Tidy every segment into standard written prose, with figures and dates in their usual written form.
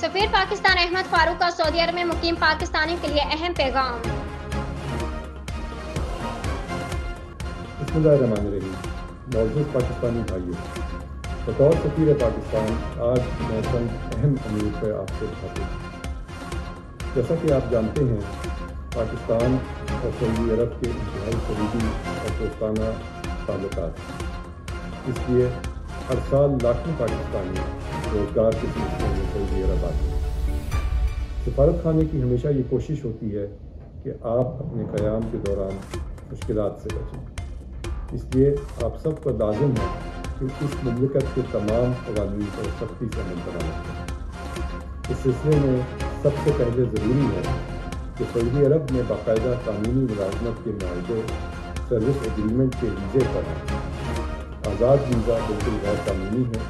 سفیر پاکستان احمد فاروق کا سعودی عرب میں مقیم پاکستانیوں کے لیے اہم پیغام۔ بسم اللہ الرحمن الرحیم۔ معزز پاکستانی بھائیوں، بطور سفیر پاکستان آج میں چند اہم امور پہ آپ سے بات کروں۔ جیسا کہ آپ جانتے ہیں، پاکستان اور سعودی عرب کے انتہائی قریبی اور دوستانہ تعلقات ہیں۔ اس لیے ہر سال لاکھوں پاکستانی روزگار کے سلسلے میں سعودی عرب آتے ہیں۔ سفارت خانے کی ہمیشہ یہ کوشش ہوتی ہے کہ آپ اپنے قیام کے دوران مشکلات سے بچیں۔ اس لیے آپ سب پر لازم ہے کہ اس مملکت کے تمام قوانین پر سختی سے عمل پیرا رکھیں۔ اس سلسلے میں سب سے پہلے ضروری ہے کہ سعودی عرب میں باقاعدہ قانونی ملازمت کے معاہدے سروس ایگریمنٹ کے ویزے پر ہیں۔ آزاد ویزا بالکل غیر قانونی ہے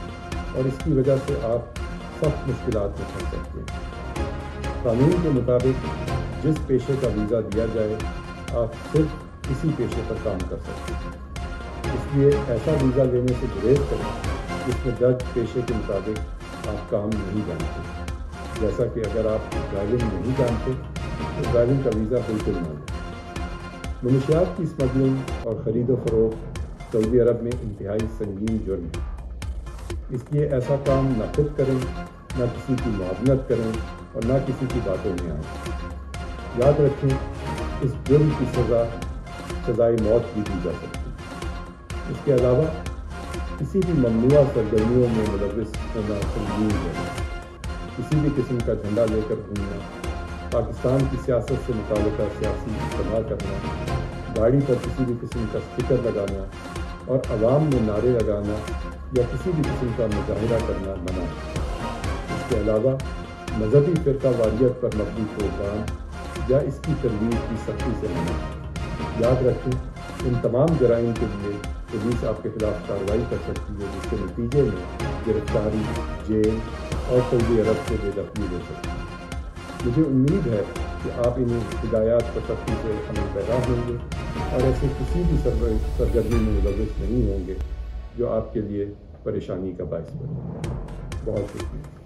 اور اس کی وجہ سے آپ سخت مشکلات میں پھنس سکتے ہیں۔ قانون کے مطابق جس پیشے کا ویزا دیا جائے آپ صرف اسی پیشے پر کام کر سکتے ہیں۔ اس لیے ایسا ویزا لینے سے گریز کریں جس میں درج پیشے کے مطابق آپ کام نہیں جانتے، جیسا کہ اگر آپ ڈرائیونگ نہیں جانتے تو ڈرائیونگ کا ویزا بالکل نہ لیں۔ منشیات کی اسمگلنگ اور خرید و فروخت سعودی عرب میں انتہائی سنگین جرم ہے۔ اس لیے ایسا کام نہ خود کریں، نہ کسی کی معاونت کریں اور نہ کسی کی باتوں میں آئیں۔ یاد رکھیں، اس جرم کی سزائے موت بھی دی جا سکتی ہے۔ اس کے علاوہ کسی بھی ممنوعہ سرگرمیوں میں ملوث ہونا سنگین جرم ہے۔ کسی بھی قسم کا جھنڈا لے کر گھومنا، پاکستان کی سیاست سے متعلقہ سیاسی اجتماع کرنا، گاڑی پر کسی بھی قسم کا اسٹکر لگانا اور عوام میں نعرے لگانا یا کسی بھی قسم کا مظاہرہ کرنا منع ہے۔ اس کے علاوہ مذہبی فرقہ واریت پر مبنی پروگرام یا اس کی ترویج بھی سختی سے منع ہے۔ یاد رکھیں، ان تمام جرائم کے لیے پولیس آپ کے خلاف کارروائی کر سکتی ہے، جس کے نتیجے میں گرفتاری، جیل اور سعودی عرب سے بے دخلی ہو سکتی ہے۔ مجھے امید ہے کہ آپ ان ہدایات پر سختی سے عمل پیرا ہوں گے اور ایسے کسی بھی سرگرمی میں ملوث نہیں ہوں گے جو آپ کے لیے پریشانی کا باعث بنے۔ بہت شکریہ۔